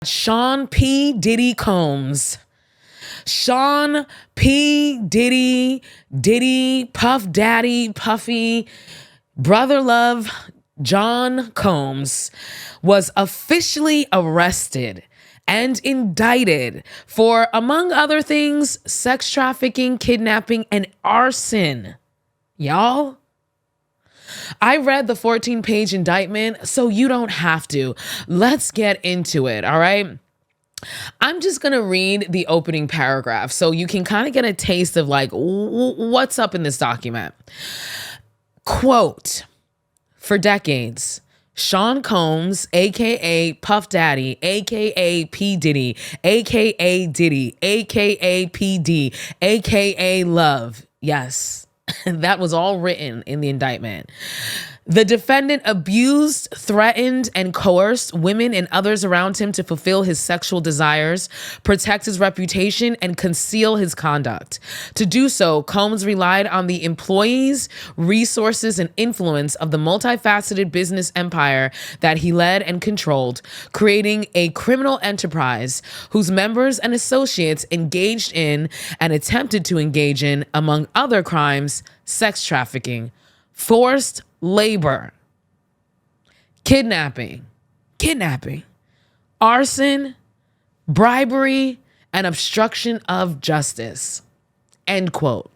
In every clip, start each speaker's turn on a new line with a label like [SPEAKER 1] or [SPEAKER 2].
[SPEAKER 1] Sean P. Diddy Combs. Sean P. Diddy, Puff Daddy, Puffy, Brother Love, John Combs was officially arrested and indicted for, among other things, sex trafficking, kidnapping, and arson. Y'all, I read the 14-page indictment, so you don't have to. Let's get into it, all right? I'm just going to read the opening paragraph so you can kind of get a taste of like what's up in this document. Quote, for decades, Sean Combs, aka Puff Daddy, aka P. Diddy, aka Diddy, aka PD, aka Love. Yes, that was all written in the indictment. The defendant abused, threatened, and coerced women and others around him to fulfill his sexual desires, protect his reputation, and conceal his conduct. To do so, Combs relied on the employees, resources, and influence of the multifaceted business empire that he led and controlled, creating a criminal enterprise whose members and associates engaged in and attempted to engage in, among other crimes, sex trafficking, forced labor, kidnapping, arson, bribery, and obstruction of justice. End quote.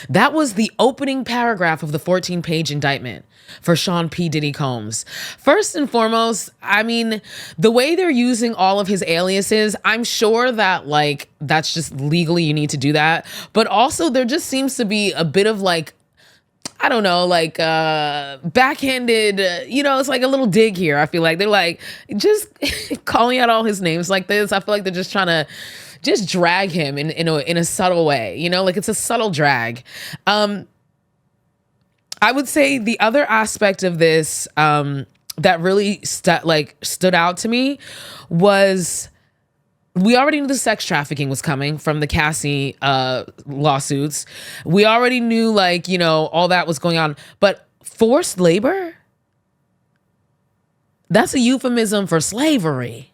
[SPEAKER 1] That was the opening paragraph of the 14-page indictment for Sean P. Diddy Combs. First and foremost, I mean, the way they're using all of his aliases, I'm sure that like that's just legally you need to do that. But also there just seems to be a bit of like, I don't know, like backhanded, it's like a little dig here. I feel like they're like just calling out all his names like this. I feel like they're just trying to just drag him in a subtle way, like it's a subtle drag. I would say the other aspect of this that really stood out to me was we already knew the sex trafficking was coming from the Cassie lawsuits. We already knew all that was going on, but forced labor? That's a euphemism for slavery.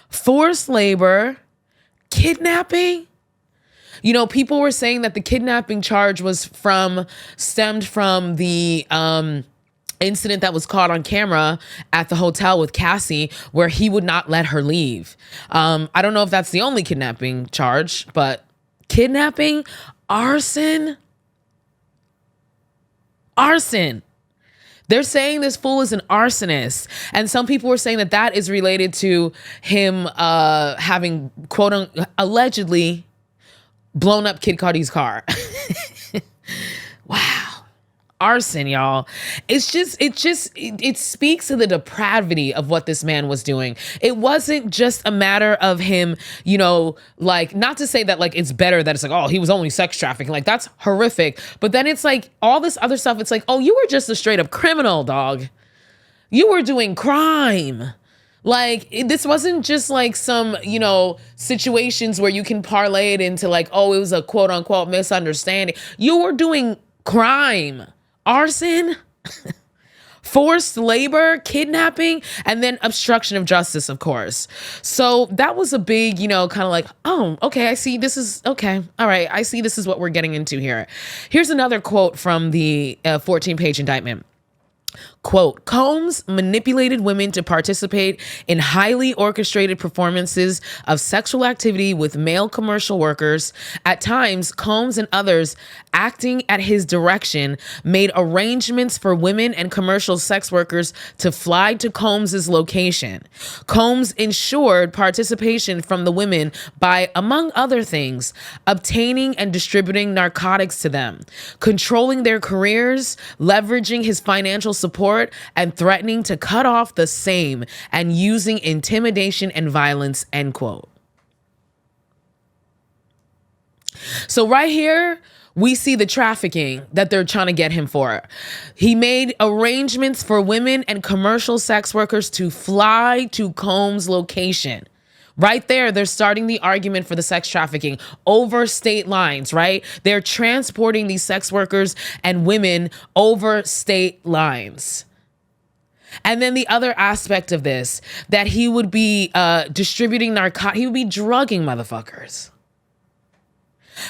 [SPEAKER 1] Forced labor, kidnapping. People were saying that the kidnapping charge stemmed from the incident that was caught on camera at the hotel with Cassie, where he would not let her leave. I don't know if that's the only kidnapping charge, but kidnapping, arson. They're saying this fool is an arsonist. And some people were saying that is related to him having, quote unquote, allegedly blown up Kid Cudi's car. Wow. Arson, y'all. It speaks to the depravity of what this man was doing. It wasn't just a matter of him, not to say that it's better that it's he was only sex trafficking. That's horrific. But then it's all this other stuff. It's you were just a straight up criminal, dog. You were doing crime. This wasn't just some, situations where you can parlay it into it was a quote unquote misunderstanding. You were doing crime. Arson, forced labor, kidnapping, and then obstruction of justice, of course. So that was a big, oh, okay, I see this is, okay, all right, I see this is what we're getting into here. Here's another quote from the 14-page indictment. Quote, Combs manipulated women to participate in highly orchestrated performances of sexual activity with male commercial workers. At times, Combs and others acting at his direction made arrangements for women and commercial sex workers to fly to Combs's location. Combs ensured participation from the women by, among other things, obtaining and distributing narcotics to them, controlling their careers, leveraging his financial support, and threatening to cut off the same, and using intimidation and violence, end quote. So right here, we see the trafficking that they're trying to get him for. He made arrangements for women and commercial sex workers to fly to Combs' location. Right there, they're starting the argument for the sex trafficking over state lines, right? They're transporting these sex workers and women over state lines. And then the other aspect of this, that he would be distributing narcotics, he would be drugging motherfuckers,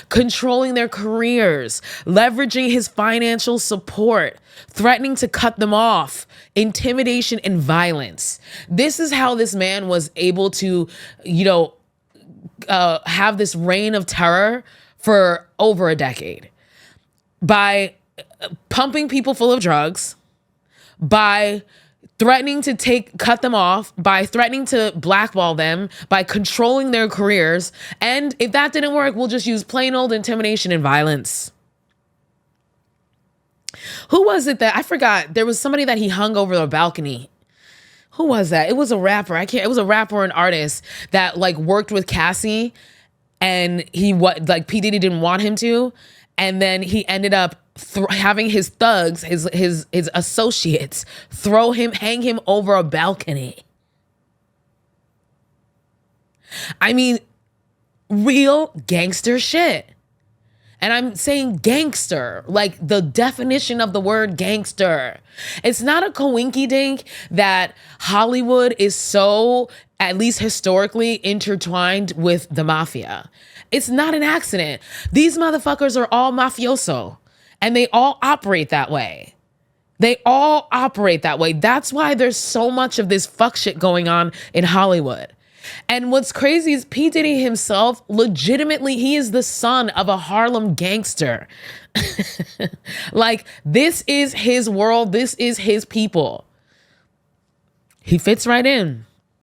[SPEAKER 1] controlling their careers, leveraging his financial support, threatening to cut them off, intimidation and violence. This is how this man was able to, have this reign of terror for over a decade, by pumping people full of drugs, by threatening to cut them off, by threatening to blackball them, by controlling their careers. And if that didn't work, we'll just use plain old intimidation and violence. Who was it that, I forgot, there was somebody that he hung over the balcony. Who was that? It was a rapper. It was a rapper or an artist that like worked with Cassie, and P. Diddy didn't want him to. And then he ended up having his thugs, his associates, hang him over a balcony. I mean, real gangster shit. And I'm saying gangster, like the definition of the word gangster. It's not a coinky dink that Hollywood is so, at least historically, intertwined with the mafia. It's not an accident. These motherfuckers are all mafioso, and they all operate that way. They all operate that way. That's why there's so much of this fuck shit going on in Hollywood. And what's crazy is P. Diddy himself, legitimately, he is the son of a Harlem gangster. Like, this is his world. This is his people. He fits right in.